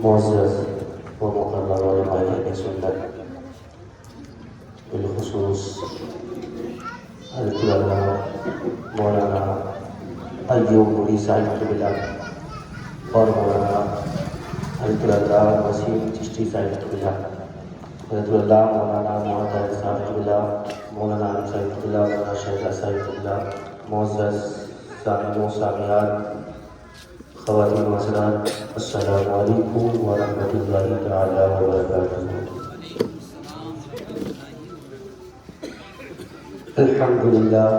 معزز و مقرر علماء سنت بالخصوص العلامہ مولانا ایوب نوری صاحب قبلہ اور مولانا اللہ وسیم چشتی صاحب قبلہ، حضرت اللہ مولانا محمد صاحب قبلہ، مولانا علی صاحب قبلہ، مولانا شہزاد صاحب قبلہ، معزز سامعین و سامعات، خواتین و حضرات، السلام علیکم ورحمۃ اللہ تعالی وبرکاتہ۔ الحمد لله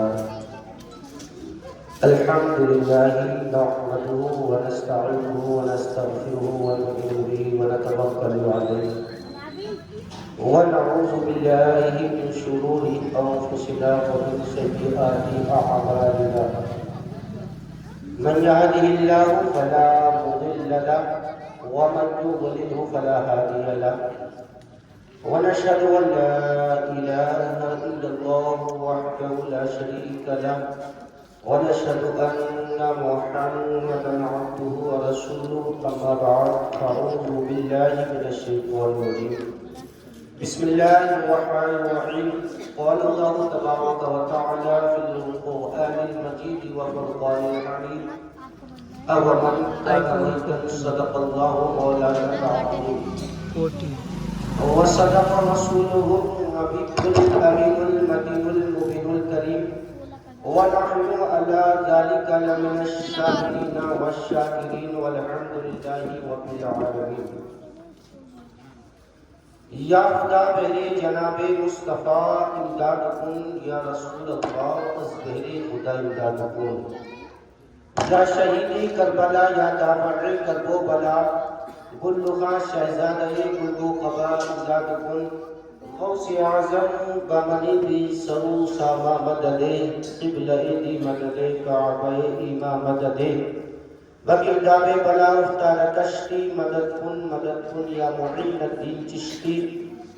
نحمده ونستعينه ونستغفره ونؤمن به ونتوكل عليه ونعوذ بالله من شرور أنفسنا ومن سيئات أعمالنا، من يهده الله فلا مضل له ومن يضلله فلا هادي له، ونشهد أن لا إله إلا الله وحده لا شريك له، ونشهد أن محمدا عبده ورسوله، أما بعد فأعوذ بالله من الشيطان الرجيم، بسم الله الرحمن الرحيم، قال الله تبارك وتعالى في القرآن المجيد والفرقان الحميد، أومن كان ميتا صدق الله مولانا العظيم وصدق رسوله النبي الأمين المتين المبين الكريم، ونحن على ذلك لمن الشاكرين والشاكرين والحمد لله رب العالمين۔ یا خدا میرے جناب مصطفیٰ امداد کن، یا رسول اللہ از بہر خدا امداد کن، یا شہید کربلا یا دافع کرب و بلا، گلخاں شہزادہ گلو قبا امداد کن، غوث اعظم بمنی دی سرو ساما مددے، قبلہ دی مددے، کعبہ ایما مددے، بگرداب بلا افتار کشتی، مدد کن یا معین الدین چشتی،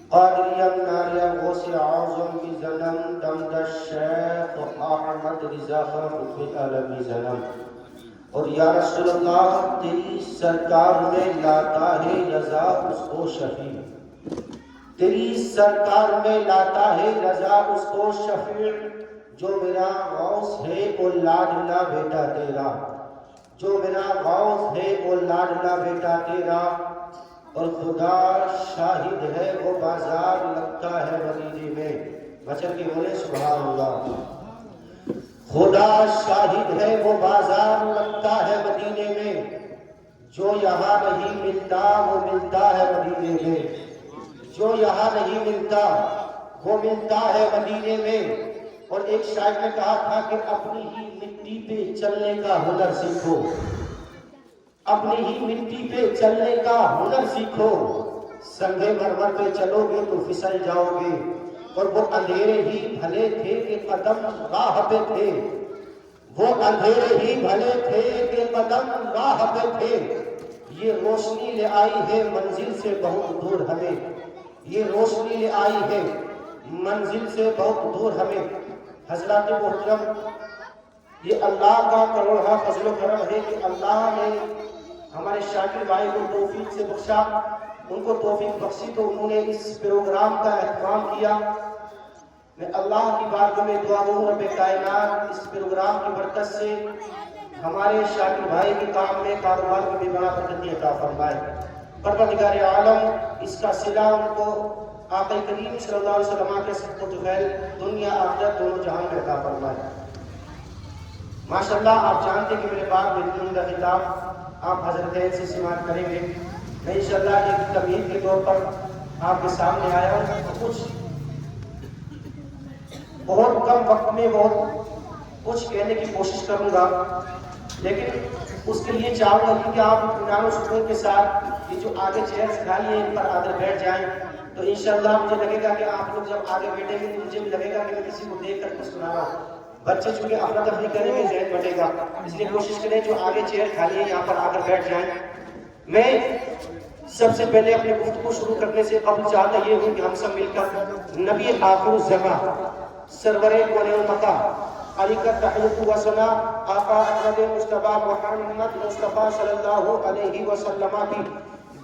قادریم ناریم غوث اعظم کی زنم، دمد شیخ احمد رضا خان قطب عالمی زنم، اور یا رسول اللہ تیری سرکار میں لاتا ہے رضا اس کو شفیع، تیری سرکار میں لاتا ہے رضا اس کو شفیع، جو میرا غوث ہے وہ لاڈلا بیٹا تیرا، جو میرا غوث ہے وہ لاڈلا بیٹا تیرا، اور خدا شاہد ہے وہ بازار لگتا ہے مدینے میں، بچن کے بولے سبحان اللہ۔ خدا شاہد ہے وہ بازار لگتا ہے مدینے میں، جو یہاں نہیں ملتا وہ ملتا ہے مدینے میں، جو یہاں نہیں ملتا وہ ملتا ہے مدینے میں۔ اور ایک شاعر نے کہا تھا کہ اپنی ہی مٹی پہ چلنے کا ہنر سیکھو، اپنی ہی مٹی پہ چلنے کا ہنر سیکھو، سنگ مرمر پہ چلو گے تو پھسل جاؤ گے، اور وہ اندھیرے ہی بھلے تھے کہ قدم راہ پہ تھے، وہ اندھیرے ہی بھلے تھے کہ قدم راہ پہ تھے، یہ روشنی لے آئی ہے منزل سے بہت دور ہمیں، یہ روشنی لے آئی ہے منزل سے بہت دور ہمیں۔ حضرات محترم، یہ اللہ کا کروڑا فضل و کرم ہے کہ اللہ نے ہمارے شاکر بھائی کو توفیق سے بخشا، ان کو توفیق بخشی تو انہوں نے اس پروگرام کا اہتمام کیا۔ میں اللہ کی بارگاہ میں دعا ہوں رب کائنات اس پروگرام کی برکت سے ہمارے شاکر بھائی کے کام میں، کاروبار میں بھی بڑا برکت عطا فرمائے۔ پروردگار عالم اس کا صلہ ان کو آقا کریم صلی اللہ علیہ وسلم کے صدقہ طفیل دنیا آخرت دونوں جہان میں عطا فرمائے۔ ماشاءاللہ آپ جانتے کہ میرے بعد میں خطاب آپ حضرتین سے سماعت کریں گے۔ میں انشاءاللہ ایک تمہید کے طور پر آپ کے سامنے آیا ہوں، بہت کم وقت میں بہت کچھ کہنے کی کوشش کروں گا، لیکن اس کے لیے چاہوں گا کہ آپ اطمینان و سکون کے ساتھ یہ جو آگے چیئرز کھالی ہیں ان پر آ کر بیٹھ جائیں، تو انشاءاللہ مجھے لگے گا کہ آپ لوگ جب آگے بیٹھیں گے تو مجھے بھی لگے گا کہ میں کسی کو دیکھ کر کچھ سنا رہا ہوں۔ بچے چونکہ افراتفری کریں گے ذہن بٹے گا، اس لیے کوشش کریں جو آگے چیئر کھالی ہے یہاں پر آ کر بیٹھ جائیں۔ میں سب سے پہلے اپنے گفتگو شروع کرنے سے قبل چاہتا یہ ہوں کہ ہم سب مل کر نبی آخر الزمان سرور کون مکہ علی کا تحیت و ثنا آقا احمد مصطفیٰ محمد مصطفیٰ صلی اللہ علیہ وسلم کی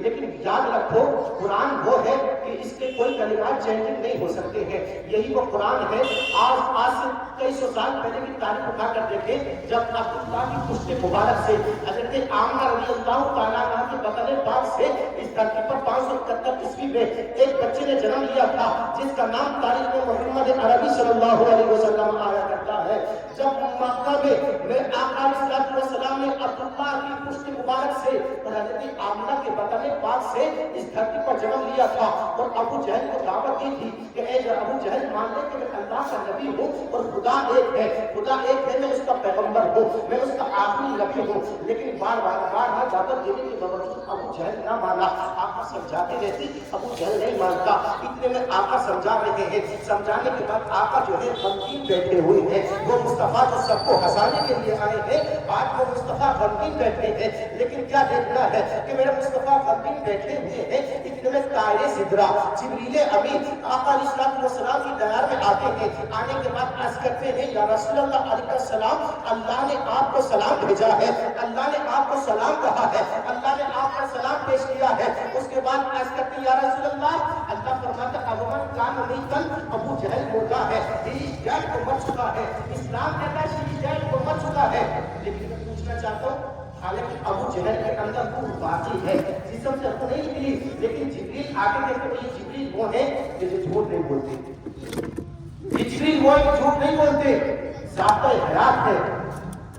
لیکن یاد رکھو قرآن وہ ہے کہ اس کے کوئی کلمات چینجنگ نہیں ہو سکتے ہیں. یہی وہ قرآن ہے. آج سے کئی سو سال پہلے کی تاریخ اٹھا کر دیکھیں جب عبداللہ کی پشت مبارک سے حضرت آمنہ رضی اللہ تعالیٰ عنہ کے بطن پاک سے اس دھرتی پر 571 عیسوی میں ایک بچے نے جنم لیا تھا جس کا نام تاریخ میں محمد عربی صلی اللہ علیہ وسلم آیا کرتا ہے. جب مکہ میں آقا علیہ السلام نے عبداللہ کی پشت مبارک سے اور حضرت آمنہ کے بطن پاک سے اس دھرتی پر جنم لیا تھا اور ابو جہل کو دعوت دی تھی کہ اے ابو جہل مان لے کہ میں اللہ کا نبی ہوں اور خدا ایک ہے. خدا ایک ہے, میں اس کا پیغمبر ہوں, میں اس کا آخری نبی ہوں. لیکن بار دعوت دینے کے باوجود ابو جہل نہ مانا. آقا سمجھاتے رہتے, ابو جہل نہیں مانتا. اتنے میں آقا سمجھا رہے ہیں. سمجھانے کے بعد آقا جو ہے غمگین بیٹھے ہوئے ہیں. وہ مصطفیٰ جو سب کو ہنسانے کے لیے آئے ہیں, آج وہ مصطفیٰ غمگین بیٹھے ہیں. لیکن کیا دیکھنا ہے کہ میرے مصطفیٰ غمگین بیٹھے ہوئے ہیں. اتنے میں طائر سدرا جبریل امین آقا علیہ السلام کی دیار میں آتے ہیں. آنے کے بعد عرض کرتے ہیں یا رسول اللہ علیہ السلام, اللہ نے آپ کو سلام بھیجا ہے, اللہ نے آپ کو سلام کہا ہے, اللہ نے آپ کا سلام پیش کیا ہے. اس کے بعد عرض کرتے ہیں یا رسول اللہ, اللہ فرماتا اغمن کان امیتن, ابو جہل مردہ ہے, شیش جیل کو مر چکا ہے. اسلام کہتا ہے شیش جیل کو مر چکا ہے. لیکن میں پوچھنا چاہتا ہوں, حالانکہ ابو جہل کے اندر روح باقی ہے, جسم سے روح نہیں نکلی, لیکن جبریل آگے کہتے ہیں یہ جبریل وہ ہے کہ جو جھوٹ نہیں بولتے. جبریل وہ جھوٹ نہیں بولتے, ذات حیات ہے.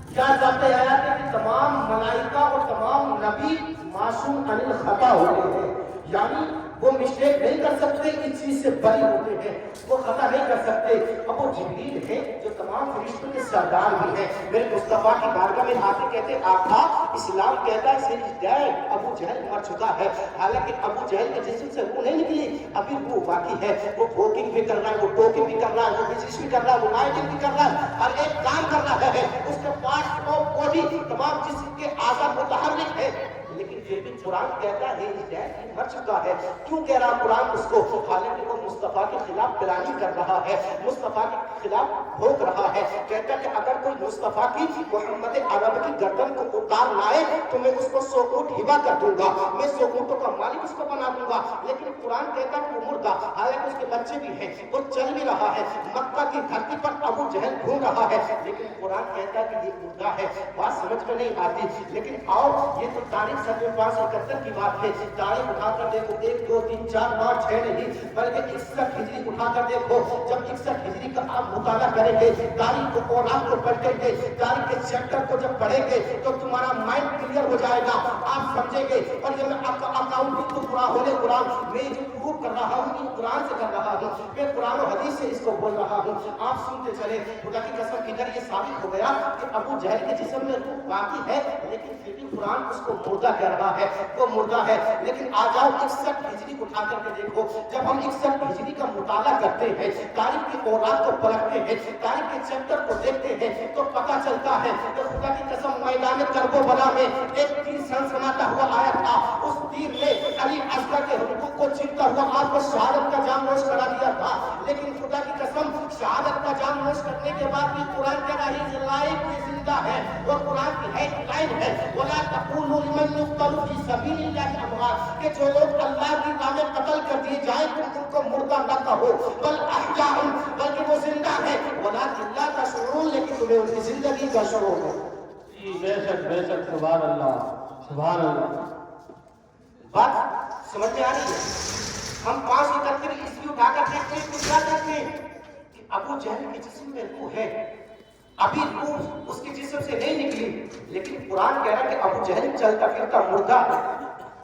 کیا ذات حیات ہے کہ تمام ملائکہ اور تمام نبی معصوم عن الخطا ہوتے ہیں, یعنی وہ مسٹیک نہیں کر سکتے, اس چیز سے بری ہوتے ہیں, وہ خطا نہیں کر سکتے. اب وہ جبریل ہے جو تمام فرشتوں کے سردار بھی ہیں. میرے مصطفیٰ کی بارگاہ میں آ کے کہتے ہیں آقا اسلام کہتا ہے سیریز ڈیڈ, ابو جہل مر چکا ہے. حالانکہ ابو جہل کے جسم سے روح نہیں نکلی, ابھی روح باقی ہے. وہ ٹوکنگ بھی کر رہا ہے, وہ ٹوکنگ بھی کر رہا ہے, وہ بزنس بھی کر رہا ہے, وہ مارکیٹنگ بھی کر رہا ہے, ہر ایک کام کر رہا ہے. اس کے پاس وہ بھی تمام جسم کے اعضاء متحرک ہے. لیکن پھر بھی قرآن کہتا ہے مر چکا ہے. کیوں کہہ رہا قرآن اس کو؟ حالانکہ وہ مصطفیٰ کے خلاف پلاننگ کر رہا ہے, مصطفیٰ کے خلاف بھوک رہا ہے. کہتا ہے کہ اگر کوئی مصطفیٰ کی محمد عرب کی گردن کو اتار لائے تو میں اس کو 100 اونٹ ہبا کر دوں گا, میں 100 اونٹوں کا مالک اس کو بنا دوں گا. لیکن قرآن کہتا ہے وہ مردہ, حالانکہ اس کے بچے بھی ہیں, وہ چل بھی رہا ہے, مکہ کی دھرتی پر ابو جہل گھوم رہا ہے. لیکن قرآن کہتا ہے کہ یہ مردہ ہے. بات سمجھ میں نہیں آتی. لیکن آؤ, یہ تو تاریخ 571 کی بات ہے. تاریخ اٹھا کر دیکھو, 1 2 3 4 5 6 نہیں بلکہ 61 ہجری اٹھا کر دیکھو. جب 61 ہجری کا آپ مطالعہ کریں گے, تاریخ کو اور آپ کو پلٹیں گے, تاریخ کے چیپٹر کو جب پڑھیں گے تو تمہارا مائنڈ کلیئر ہو جائے گا, آپ سمجھیں گے. اور یہ میں آپ کا اکاؤنٹنگ تو پورا ہونے قرآن میں جو پروف کر رہا ہوں یہ قرآن سے کر رہا ہوں, میں قرآن و حدیث سے اس کو بول رہا ہوں. آپ سنتے چلے. خدا کی قسم ادھر یہ ثابت ہو گیا کہ ابو جہل کے جسم میں روح باقی ہے, لیکن پھر بھی قرآن اس کو مردہ کہہ رہا ہے, وہ مردہ ہے. لیکن آ جاؤ 61 ہجری اٹھا کر کے دیکھو. جب ہم 61 ہجری کا مطالعہ کرتے ہیں, تاریخ کی اوراق کو پرکھتے ہیں, تاریخ کے چیپٹر کو دیکھتے ہیں تو پتہ چلتا ہے کہ خدا کی قسم میدان کربلا میں ایک تیر سنسناتا ہوا آیا تھا. اس تیر نے علی اصغر کے حقوق کو چھینتا ہوا آپ کو شہادت کا جام نوش کرا دیا تھا. لیکن خدا کی قسم شہادت کا جام نوش کرنے کے بعد بھی قرآن کہہ رہا ہے لائف کی زندہ ہے. اور قرآن کی ہیڈ لائن ہے وَلَا تَقُولُوا لِمَنْ يُقْتَلُ فِي سَبِيلِ اللَّهِ أَمْوَاتٌ, کہ جو لوگ اللہ کی راہ میں قتل کر دیے جائیں تم ان کو مردہ نہ کہو, بل احیاء, بلکہ وہ زندہ ہے. وَلَٰكِن لَا تَشْعُرُونَ, لیکن تمہیں ان کی زندگی کا شعور ہے. بے شک سبحان اللہ سبحان اللہ. بات سمجھ میں آ رہی ہے؟ ہم 571 عیسوی اٹھا کر دیکھتے ہیں, کچھ کیا دیکھتے ہیں کہ ابو جہل کے جسم میں روح ہے, ابھی روح اس کے جسم سے نہیں نکلی. لیکن قرآن کہہ رہا ہے کہ ابو جہل چلتا پھرتا مردہ,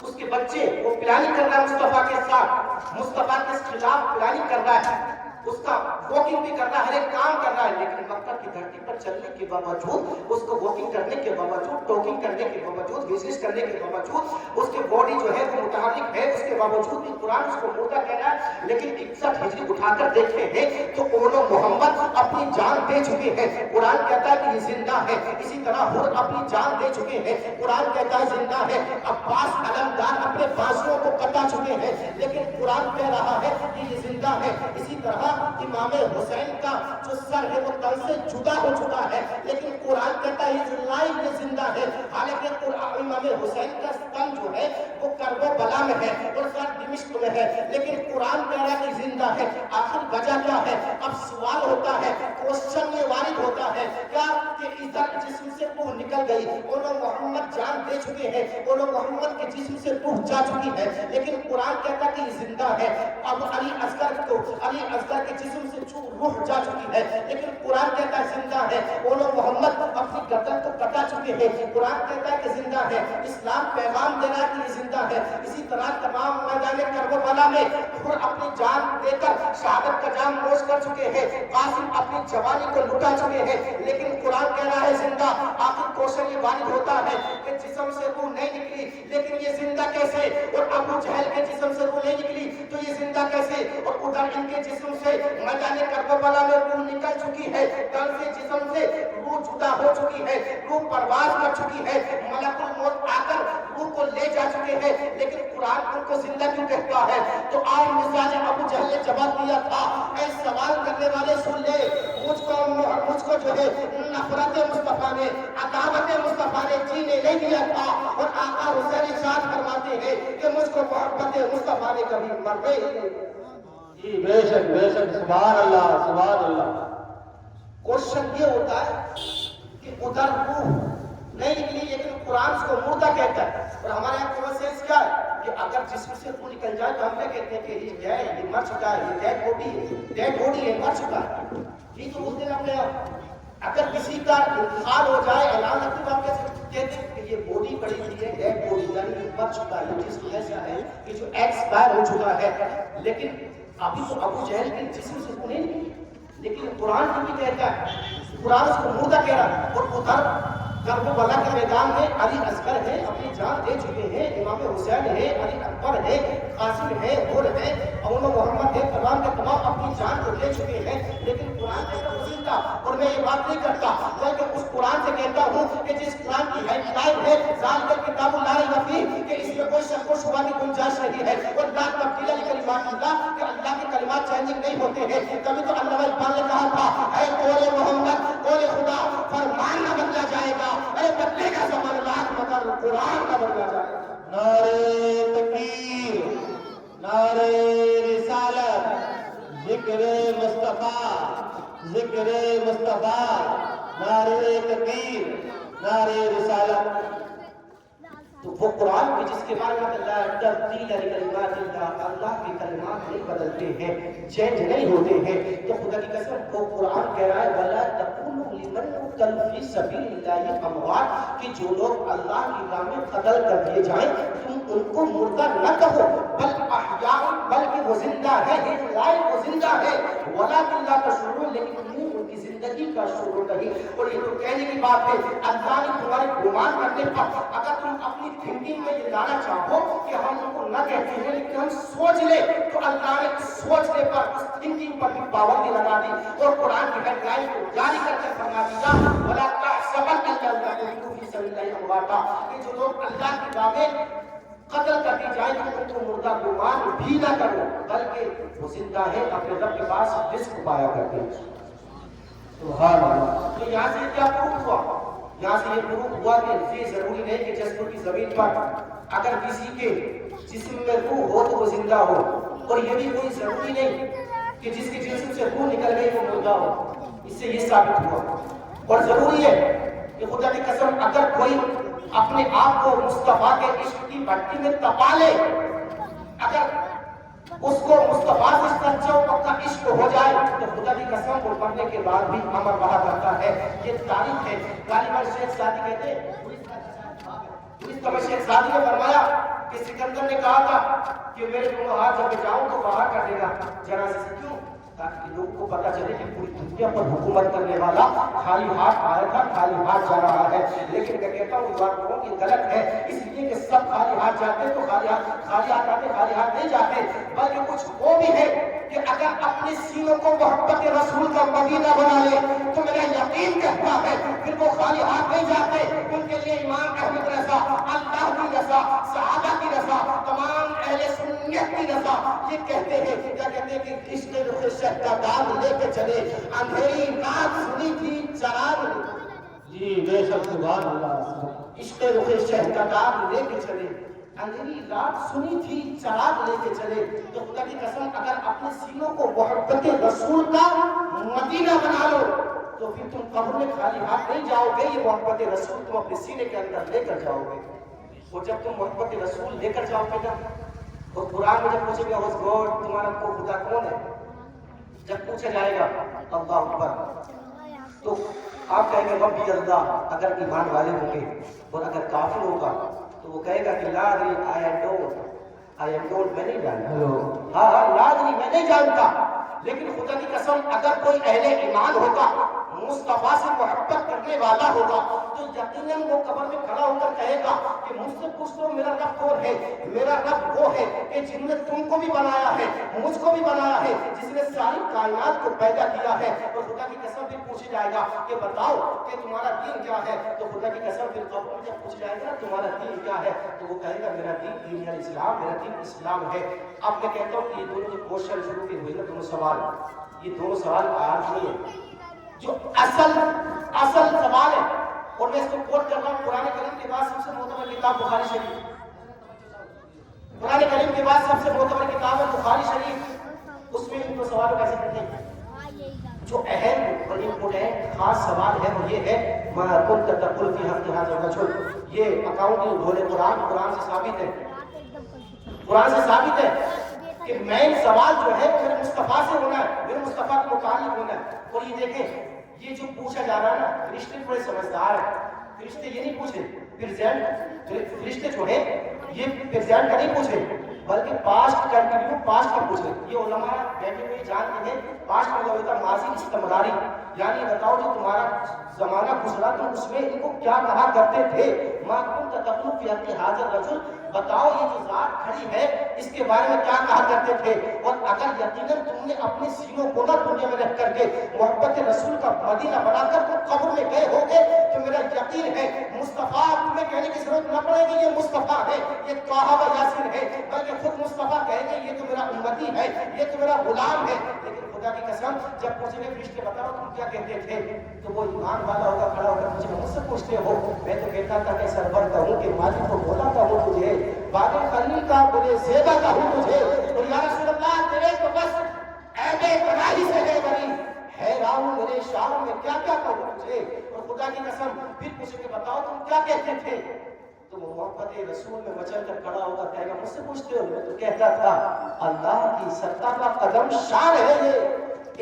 اس کے بچے وہ پلاننگ کر رہا ہے مصطفیٰ کے ساتھ, مصطفیٰ کے خلاف پلاننگ کر رہا ہے, اس کا واکنگ بھی کر رہا ہے, ہر ایک کام کر رہا ہے. لیکن مکہ کی دھرتی پر چلنے کے باوجود, اس کو واکنگ کرنے کے باوجود, ٹاکنگ کرنے کے باوجود, بزنس کرنے کے باوجود, اس کے باڈی جو ہے وہ متحرک ہے, اس کے باوجود بھی قرآن اس کو مردہ کہہ رہا ہے. لیکن 61 ہجری اٹھا کر دیکھتے ہیں تو اونو محمد اپنی جان دے چکے ہیں. قرآن کہتا ہے کہ یہ زندہ ہے. اسی طرح ہر اپنی جان دے چکے ہیں. قرآن کہتا ہے زندہ ہے. عباس علمدار اپنے بازوؤں کو کٹا چکے ہیں, لیکن قرآن کہہ رہا ہے کہ یہ زندہ ہے. اسی طرح امام حسین کا جو سر ہے وہ تن سے جدا ہو چکا ہے, لیکن قرآن کہتا ہے یہ لائف میں زندہ ہے. حالانکہ امام حسین کا ستم جو ہے وہ کرب و بلا میں ہے اور سر دمشق میں ہے، لیکن قرآن کہہ رہا ہے کہ زندہ ہے۔ آخر وجہ کیا ہے؟ اب سوال ہوتا ہے، کوشچن یہ وارد ہوتا ہے کیا کہ ادھر جسم سے روح نکل گئی، انہوں محمد جان دے چکے ہیں، انہوں محمد کے جسم سے روح جا چکی ہے، لیکن قرآن کہتا ہے کہ یہ زندہ ہے۔ اب علی اصغر کے جسم سے روح جا چکی ہے، لیکن قرآن کہتا ہے زندہ ہے۔ انہوں محمد اپنی گردن کو کٹا چکے ہیں، قرآن کہتا ہے کہ زندہ ہے۔ اسلام پیغام دے رہا ہے کہ یہ زندہ ہے۔ اسی طرح تمام میدان کرب و بلا میں خود اپنی جان دے کر شہادت کا جام نوش کر چکے ہیں، قاسم اپنی جوانی کو لٹا چکے ہیں، لیکن قرآن کہہ رہا ہے زندہ۔ آخر کوشچن یہ وارد ہوتا ہے کہ جسم سے روح نہیں نکلی لیکن یہ زندہ کیسے؟ اور ابو جہل کے جسم سے روح نہیں نکلی تو یہ زندہ کیسے؟ اور ادھر ان کے جسم سے میدان کرب و بلا میں روح نکل چکی ہے، تن سے جسم سے روح جدا ہو چکی ہے، روح پرواز کر چکی ہے، ملک الموت آ کر روح کو لے جا چکے ہیں، لیکن قرآن ان کو زندہ کیوں کہتا ہے؟ تو آج مثال ابو جہل نے جواب دیا تھا، اے سوال کرنے والے سن لے، مجھ کو جو ہے نفرت مصطفیٰ نے، عداوت مصطفیٰ نے جینے نہیں دیا تھا، اور آقا حسین ارشاد فرماتے ہیں کہ مجھ کو محبت مصطفیٰ نے کبھی مرنے ہی نہیں دیا۔ جی بے شک سبحان اللہ سبحان اللہ۔ کوشچن یہ ہوتا ہے کہ ادھر روح نہیں نکلی لیکن قرآن اس کو مردہ کہتا ہے، اور ہمارے یہاں کامن سینس کیا ہے کہ اگر جسم سے روح نکل جائے تو ہم کیا کہتے ہیں کہ یہ مر چکا ہے، یہ ڈیڈ باڈی ہے، مر چکا ہے، یہ تو بولتے ہیں اپنے آپ۔ اگر کسی کا انتقال ہو جائے، اعلان رکھتے آپ کیسے کہتے ہیں کہ یہ باڈی پڑی ہوئی ہے، ڈیڈ باڈی، یعنی یہ مر چکا ہے، یہ جسم ایسا ہے کہ جو ایکسپائر ہو چکا ہے، لیکن ابھی تو ابو جہل کے جسم سے روح نہیں نکلی، لیکن قرآن بھی کہتا ہے، قرآن اس کو مردہ کہہ رہا ہے۔ اور ادھر کرب و بلا کے میدان میں علی اصغر ہے، اپنی جان دے چکے ہیں، امام حسین ہے، علی اکبر ہے، قاسم ہے، غر ہے، اول محمد ہے، تمام کے تمام اپنی جان کو دے چکے ہیں، لیکن قرآن کہتا ہے زندہ۔ اور میں یہ بات نہیں کرتا بلکہ اس قرآن سے کہتا ہوں کہ جس قرآن کی ہیڈ لائن ہے ذالک الکتاب لا ریب فیہ، کہ اس میں کوئی شک و شبہ کی گنجائش نہیں ہے، اور لا تبدیل لکلمات اللہ، کہ اللہ کے کلمات چینجنگ نہیں ہوتے ہیں۔ کبھی تو علامہ اقبال نے کہا تھا، اے قول محمد قول خدا، فرمان نہ بدلا جائے گا، ارے بدلے کا زمان لاکھ مگر قرآن نہ بدلا جائے گا۔ نعرہ تکبیر، نعرہ رسالت، ذکر مصطفیٰ، ذکر مصطفیٰ، نعرہ تکبیر، نعرہ رسالت۔ تو وہ قرآن کی جس کے بارے میں لا تبدیل لکلمات اللہ، اللہ کے کلمات نہیں بدلتے ہیں، چینج نہیں ہوتے ہیں، تو خدا کی قسم وہ قرآن کہہ رہا ہے وَلَا تَقُولُوا لِمَنْ يُقْتَلُ فِي سَبِيلِ اللَّهِ أَمْوَاتٌ، کہ جو لوگ اللہ کی راہ میں قتل کر دیے جائیں تم ان کو مردہ نہ کہو، بل احیاء، بلکہ وہ زندہ ہے، وہ زندہ ہے، وَلَٰكِنْ لَا تَشْعُرُونَ، لیکن ان کی زندگی کا شعور نہیں۔ اور یہ تو کہنے کی بات ہے، اللہ نے تمہارے گمان کرنے پر اگر تم اپنی تھنکنگ میں یہ لانا چاہو کہ ہم ان کو نہ کہتے ہیں لیکن ہم سوچ لیں، تو اللہ نے سوچنے پر، اس تھنکنگ پر بھی پابندی لگا دی، اور قرآن کی ہیڈ لائن کو جاری کر کے فرما دیا وَلَا تَحْسَبَنَّ الَّذِينَ قُتِلُوا فِي سَبِيلِ اللَّهِ أَمْوَاتًا، کہ جو لوگ اللہ کی راہ میں قتل کر دی جائے تو ان کو مردہ گمان بھی نہ کرو، بلکہ وہ زندہ ہے، اپنے رب کے پاس رزق پایا کرتے ہیں۔ سبحان اللہ۔ تو یہاں سے کیا پروف ہوا؟ یہاں سے یہ پروف ہوا کہ یہ ضروری نہیں کہ جسم کی زمین پر اگر کسی کے جسم میں روح ہو تو وہ زندہ ہو، اور یہ بھی کوئی ضروری نہیں کہ جس کے جسم سے روح نکل گئی وہ مردہ ہو۔ اس سے یہ ثابت ہوا، اور ضروری ہے کہ خدا کی قسم اگر کوئی اپنے آپ کو مصطفیٰ کے عشق کی بھٹی میں تپا لے، اگر اس کو مصطفیٰ سے سچا پکا عشق ہو جائے تو خدا کی قسم کو پڑھنے کے بعد بھی عمر رہا کرتا ہے۔ یہ تاریخ ہے۔ غالباً شیخ سعدی کہتے ہیں، اس طرح شیخ سعدی نے فرمایا کہ سکندر نے کہا تھا کہ میرے دونوں ہاتھ جب جاؤں تو باہر کر دے گا جنازے سے، کیوں؟ تاکہ لوگوں کو پتا چلے کہ پوری دنیا پر حکومت کرنے والا خالی ہاتھ آیا تھا، خالی ہاتھ جا رہا ہے۔ لیکن میں کہتا ہوں یہ بات یہ غلط ہے، اس لیے کہ سب خالی ہاتھ جاتے تو خالی ہاتھ آتے، خالی ہاتھ نہیں جاتے، بلکہ کچھ وہ بھی ہے کہ اگر اپنے سینوں کو محبت رسول کا مدینہ بنا لے تو میرا یقین کہتا ہے پھر وہ خالی ہاتھ نہیں جاتے۔ ان کے لیے امام احمد رضا، اللہ کی رضا، صحابہ کی رضا، تمام اہل سنت کی رضا یہ کہتے ہیں، کیا کہتے ہیں کہ عشق رخ شہ کا داد لے کے چلے، اندھیری رات سنی تھی چراغ جی بے شک سبحان اللہ عشق رخ شہر کا داغ لے کے چلے، اندھیری رات سنی تھی چراغ لے کے چلے، تو خدا کی قسم اگر اپنے سینوں کو محبت رسول کا مدینہ بنا لو تو پھر تم قبر میں خالی ہاتھ نہیں جاؤ گے، یہ محبت رسول تم اپنے سینے کے اندر لے کر جاؤ گے۔ اور جب تم محبت رسول لے کر جاؤ گے نا تو قرآن میں جب پوچھے گا اس گوڈ تمہارا کو خدا کون ہے، جب پوچھا جائے گا اللہ اکبر تو آپ کہیں گے ربی اللہ، اگر ایمان والے ہوں گے، اور اگر کافر ہوگا تو وہ کہے گا کہ لا ادری آئی ایم ڈونٹ میں نہیں جانتا، ہاں لا ادری میں نہیں جانتا۔ لیکن خدا کی قسم اگر کوئی اہل ایمان ہوگا، مصطفیٰ سے محبت کرنے والا ہوگا، تو یقیناً وہ قبر میں کھڑا ہو کر کہے گا کہ مجھ سے پوچھ لو میرا رب کون ہے، میرا رب وہ ہے کہ جن نے تم کو بھی بنایا ہے، مجھ کو بھی بنایا ہے، جس نے ساری کائنات کو پیدا کیا ہے۔ اور خدا کی قسم پھر پوچھا جائے گا کہ بتاؤ کہ تمہارا دین کیا ہے، تو خدا کی قسم پھر قبر میں جب پوچھا جائے گا تمہارا دین کیا ہے تو وہ کہے گا میرا دین اسلام، میرا دین اسلام ہے۔ اب میں کہتا ہوں کہ یہ دونوں جو کوشچن شروع کے ہوئے نا دونوں سوال، یہ دونوں سوال آج نہیں ہے، جو اصل سوال ہے، اور میں اس کو کوٹ کر رہا ہوں قرآن کریم کے بعد سب سے معتبر کتاب بخاری شریف، قرآن کریم کے بعد سب سے معتبر کتاب ہے بخاری شریف، اس میں ان دو سوالوں کا ذکر نہیں۔ جو اہم اور امپورٹنٹ خاص سوال ہے وہ یہ ہے ما كنت تقول في حق هذا الرجل، یہ اکاؤنٹ بولے قرآن سے ثابت ہے، قرآن سے ثابت ہے کہ مین سوال جو ہے میرے مصطفیٰ سے ہونا ہے، میرے مصطفیٰ کے متعلق ہونا ہے۔ اور یہ دیکھیں یہ جو پوچھا جا رہا ہے نا، فرشتے بڑے سمجھدار ہیں، فرشتے یہ نہیں پوچھے فرشتے جو ہے یہ پریزنٹ کا نہیں پوچھے بلکہ پاسٹ کنٹینیو پاسٹ کا پوچھے۔ یہ علماء بیٹھے ہوئے جانتے ہیں پاسٹ کا مطلب ہوتا ہے ماضی استمراری، یعنی بتاؤ جو تمہارا زمانہ گزرا تم اس میں ان کو کیا کہا کرتے تھے، ما كنت تقول في حق هذا الرجل، بتاؤ یہ جو ذات کھڑی ہے اس کے بارے میں کیا کہا کرتے تھے۔ اور اگر یقیناً تم نے اپنے سینوں کو نہ دنیا میں رکھ کر کے محبت رسول کا مدینہ بنا کر تم قبر میں گئے ہوگے تو میرا یقین ہے مصطفیٰ، تمہیں کہنے کی ضرورت نہ پڑے گی یہ مصطفیٰ ہے، یہ طٰہٰ و یاسین ہے، بلکہ خود مصطفیٰ کہیں گے یہ تو میرا امتی ہے، یہ تو میرا غلام ہے۔ لیکن خدا کی قسم جب پوچھے گے فرشتے بتاؤ تم کیا کہتے تھے تو وہ ایمان والا ہوگا کھڑا ہو کر مجھے مجھ سے پوچھتے ہو، میں تو کہتا تھا کہ سرور کہوں کہ مالک کو بولا تھا وہ تجھے، باغ خلیل کا بولے زیبا کہوں تجھے، اور یا رسول اللہ تیرے تو بس عیب پناہی سے ہے بری، حیران میرے شاہ میں کیا کیا کہوں تجھے۔ اور خدا کی قسم پھر پوچھے کہ بتاؤ تم کیا کہتے تھے تو وہ محبت رسول میں مچل کر کھڑا ہوگا کہے گا مجھ سے پوچھتے ہو، میں تو کہتا تھا اللہ کی سرتا کا قدم شان ہے یہ،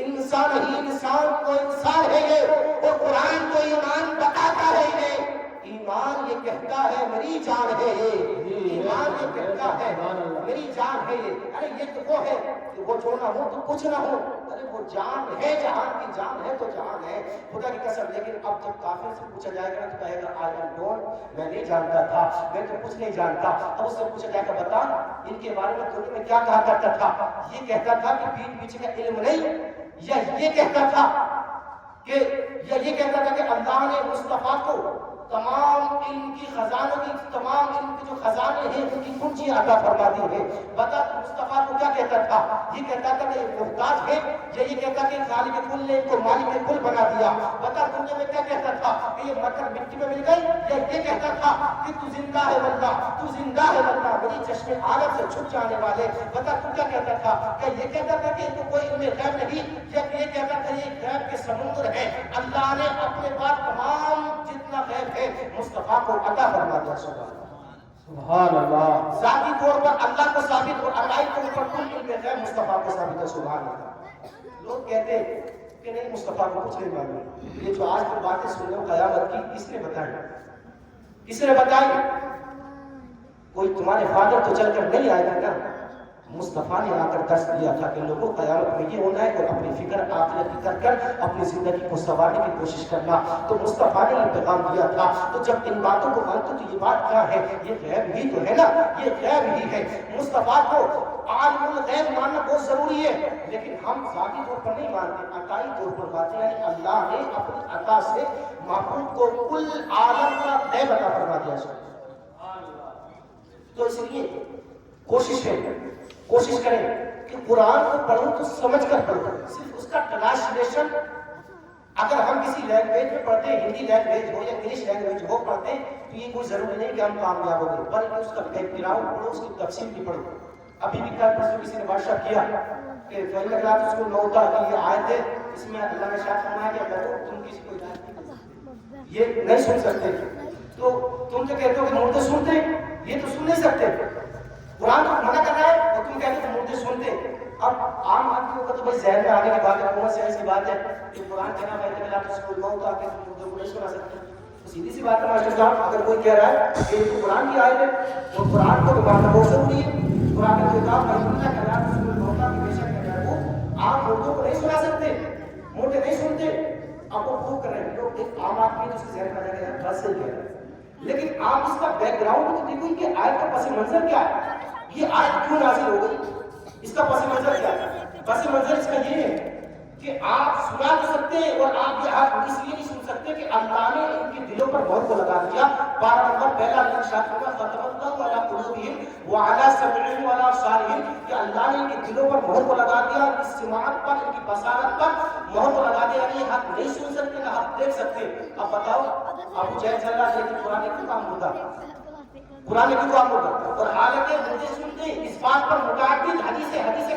انسان ہی انسان کو انسان ہے یہ، اور قرآن کو ایمان بتاتا ہے یہ، ایمان یہ کہتا ہے میری جان ہے یہ، ایمان یہ کہتا ہے میری جان ہے یہ۔ ارے یہ تو وہ ہے کہ وہ جو نہ ہو تو کچھ نہ ہو، ارے وہ جان ہے، جہان کی جان ہے تو جہان ہے، خدا کی قسم۔ لیکن اب جب کافر سے پوچھا جائے گا تو کہے گا آئی ایم ڈونٹ، میں نہیں جانتا تھا، میں تو کچھ نہیں جانتا۔ اب اس سے پوچھا جائے گا بتا ان کے بارے میں دنیا میں کیا کہا کرتا تھا، یہ کہتا تھا کہ پیٹ پیچھے کا علم نہیں، یا یہ کہتا تھا کہ اللہ نے مصطفیٰ کو تمام علم کی خزانوں کی، تمام علم کے جو خزانے ہیں ان کی کنجی عطا فرما دی ہے۔ بتا مصطفیٰ کو کیا کہتا تھا، یہ کہتا تھا کہ یہ محتاج ہے، یا یہ کہتا کہ خالق کل نے ان کو مالک کل بنا دیا۔ بتا دنیا میں کیا کہتا تھا کہ یہ مر کر مٹی میں مل گئی، یا یہ کہتا تھا کہ تو زندہ ہے واللہ، تو زندہ ہے واللہ میری چشم عالم سے چھپ جانے والے۔ بتا تو کیا کہتا تھا، کہ یہ کہتا تھا کہ ان کو کوئی علم غیب نہیں، یا یہ کہتا تھا یہ غیب کے سمندر ہے، اللہ نے اپنے پاس تمام جتنا غیب ہے مصطفیٰ کو عطا فرما دیا۔ سبحان اللہ، ذاتی طور پر اللہ کو ثابت اور عقائی طور پر کل علم غیب مصطفیٰ کو ثابت ہے۔ سبحان اللہ۔ لوگ کہتے ہیں کہ نہیں مصطفیٰ کو کچھ نہیں معلوم، یہ جو آج کی باتیں سن رہے ہو قیامت کی کس نے بتائی، کس نے بتائی؟ کوئی تمہارے فادر تو چل کر نہیں آئے گا نا، مصطفیٰ نے آ کر درس دیا تھا کہ لوگوں قیامت میں یہ ہونا ہے اور اپنی فکر آخرت کی کر کر اپنی زندگی کو سنوارنے کی کوشش کرنا، تو مصطفیٰ نے یہ پیغام دیا تھا۔ تو جب ان باتوں کو مانتے تو یہ بات کیا ہے، یہ غیب ہی تو ہے نا، یہ غیب ہی ہے۔ مصطفیٰ کو عالم الغیب ماننا بہت ضروری ہے، لیکن ہم ذاتی طور پر نہیں مانتے، عطائی طور پر مانتے ہیں، یعنی اللہ نے اپنی عطا سے معبود کو کل عالم کا غیب عطا فرما دیا۔ تو اس لیے کوشش کریں کہ قرآن کو پڑھو تو سمجھ کر پڑھو، صرف اس کا ٹرانسلیشن اگر ہم کسی لینگویج میں پڑھتے ہیں، ہندی لینگویج ہو یا انگلش لینگویج ہو پڑھتے ہیں، تو یہ کوئی ضروری نہیں کہ ہم کامیاب ہو گئے، بلکہ اس کا بیک گراؤنڈ پڑھو، اس کی تفصیل بھی پڑھو۔ ابھی بھی کل پرسوں کسی نے بادشاہ کیا کہ فیل اللہ اس کو نوتا کی یہ آیت ہے، اس میں اللہ نے شاید فرمایا کہ اگر تم کسی کو یہ نہیں سن سکتے تو تم تو کہتے ہو کہ مردے سنتے، یہ تو سن نہیں سکتے، قرآن تو منع کر رہا ہے اور تم کہتے ہو مردے سنتے۔ اب عام آدمی کو تو بھائی ذہن میں آنے کی بات ہے، بہت سی ایسی بات ہے کہ قرآن کہنا فیل اللہ اس کو نوتا کہ تم مردے کو نہیں سنا سکتے، سیدھی سی بات ہے ماسٹر صاحب، اگر کوئی کہہ رہا ہے کہ یہ تو قرآن کی آیت ہے تو قرآن کو تو ماننا بہت ضروری ہے۔ قرآن نے کہا فیل اللہ اس کو نوتا کہ بے شک ہے وہ آپ مردوں کو نہیں سنا سکتے، مردے نہیں سنتے۔ آپ کو پروو کر رہے ہیں لوگ، ایک عام آدمی جو اس کے ذہن میں آ جائے گا بس سے کہہ رہا ہے، لیکن آپ اس کا بیک گراؤنڈ تو دیکھو کہ آیت کا پس منظر کیا ہے، یہ آیت کیوں نازل ہو گئی، اس کا پس منظر کیا ہے؟ پس منظر اس کا یہ ہے کہ آپ سنا تو سکتے ہیں اور آپ یہ آپ اس لیے نہیں سن سکتے کہ اللہ نے ان کے دلوں پر مہر کو لگا دیا۔ 12 نمبر پہلا ارشاد فرمایا ختم اللہ علی قلوبہم وعلی سمعہم وعلی ابصارہم، کہ اللہ نے ان کے دلوں پر مہر کو لگا دیا، ان کی سماعت پر، ان کی بصارت پر مہر کو لگا دیا، یہ حق نہیں سن سکتے نہ حق دیکھ سکتے۔ اب بتاؤ ابو جہل چل رہا ہے کہ قرآن کیوں کام ہوتا، قرآن کیوں کام ہوتا، اور حالانکہ مجھے سنتے اس بات پر متعدد حدیث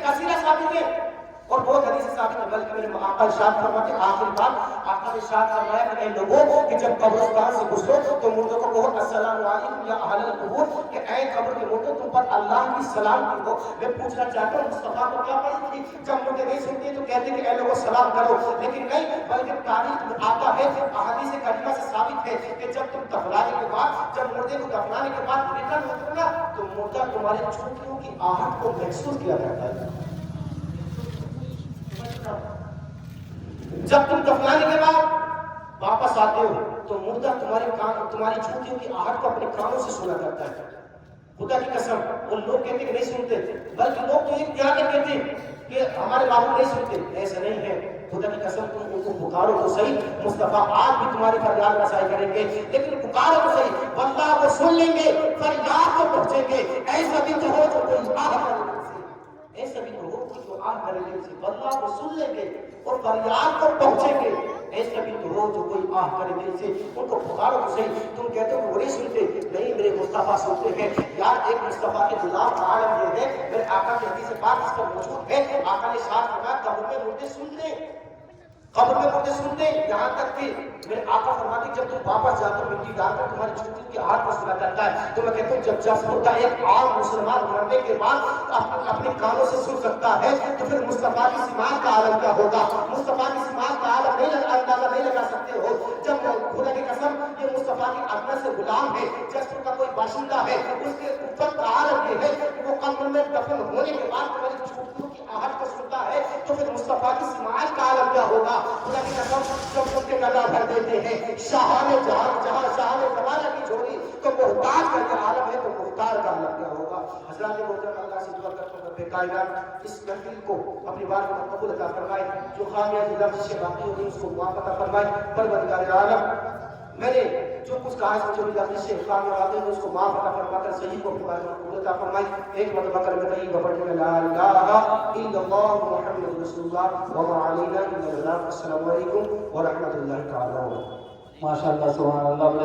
کثیرہ ثابت ہے اور بہت حدیث ثابت ہے، بلکہ میرے آقا ارشاد فرماتے ہیں آخری بات، آقا نے ارشاد فرمایا کہ اے لوگوں کہ جب قبرستان سے گزرو تو مردوں کو کہو السلام علیکم یا اہل القبور، کہ اے قبر کے مردوں تم پر اللہ کی سلامتی ہو۔ میں پوچھنا چاہتا ہوں مصطفیٰ کو کیا پڑی تھی جب مردے نہیں سنتے تو کہتے کہ اے لوگوں سلام کرو، لیکن نہیں، بلکہ تاریخ میں آتا ہے احادیث کریمہ سے ثابت ہے کہ جب تم دفنانے کے بعد، جب مردے کو دفنانے کے بعد ریٹرن ہوتے نا تو مردہ تمہارے چھوٹیوں کی آہٹ کو محسوس کیا کرتا ہے۔ جب تم دفنانے کے بعد واپس آتے ہو تو مردہ تمہاری چھوٹیوں کی آہٹ کو اپنے کانوں سے سنا کرتا ہے۔ خدا کی قسم، وہ لوگ کہتے ہیں کہ نہیں سنتے، بلکہ لوگ تو یہ کیا کہتے ہیں کہ ہمارے بابو نہیں سنتے، ایسا نہیں ہے۔ خدا کی قسم تم ان کو پکارو تو صحیح، مصطفیٰ آج بھی تمہاری فریاد رسائی کریں گے، لیکن پکارو تو صحیح، واللہ وہ سن لیں گے، فریاد کو پہنچیں گے۔ ایسا بھی تو ہو جو کوئی آہ کرے دل سے، ایسا بھی تو ہو جو آہ کرے دل سے، واللہ وہ سن لیں گے اور فریاد کو پہنچیں گے۔ ایسا بھی تو ہو جو کوئی آہ کرے دل سے، ان کو پکارو تو صحیح۔ تم کہتے ہو وہ نہیں سنتے، نہیں، میرے مصطفیٰ سنتے ہیں یار۔ ایک مصطفیٰ کے غلام کا عالم یہ ہے، میرے آقا کی حدیث پاک اس پر موجود ہے، آقا نے ساتھ فرمایا قبر میں مردے سنتے ہیں، قبر میں مردے سنتے ہیں، یہاں تک کہ میرے آقا فرماتے جب تم واپس جاتے ہو مٹی ڈال کر تمہاری چھوٹی کی آہٹ کو سنا کرتا ہے، تو میں کہتا ہوں جب مردہ ایک عام مسلمان مرنے کے بعد اپنے کانوں سے سن سکتا ہے تو پھر مصطفیٰ کی سماعت کا عالم کیا ہوگا؟ مصطفیٰ کی سماعت کا عالم اندازہ نہیں لگا سکتے ہو۔ جب خدا کی قسم یہ مصطفیٰ کی عظمت سے غلام ہے، جسم کا کوئی باشندہ ہے، اس کے اوپر کا عالم یہ ہے کہ وہ قبر میں دفن ہونے کے بعد تمہاری چھوٹیوں کی آہٹ کو سنتا ہے، تو پھر مصطفیٰ کی سماعت کا عالم کیا ہوگا؟ خدا کی قسم جب ان کے گلا بھر دیتے ہیں شاہان جہاں شاہان زمانہ کی جھولی، تو محتاج کا یہ عالم ہے تو مختار کا عالم کیا ہوگا؟ حضرات محترم، اللہ سے دعا کرتا ہوں رب کائنات اس محفل کو اپنی بار میں قبول عطا فرمائے، جو خامیازی لفظ سے باقی ہوگی اس کو معاف عطا فرمائے۔ پروردگار عالم، میں نے جو کچھ کہا ہے جو بھی لفظ سے خامیازی ہے اس کو معاف عطا فرما کر صحیح کو اپنی بار میں قبول عطا فرمائے۔ ایک مرتبہ کلمہ طیبہ پڑھنے میں لا الہ الا اللہ محمد رسول اللہ وما علینا الا البلاغ۔ السلام علیکم ورحمۃ اللہ تعالی وبرکاتہ۔ ماشاء اللہ، سبحان اللہ۔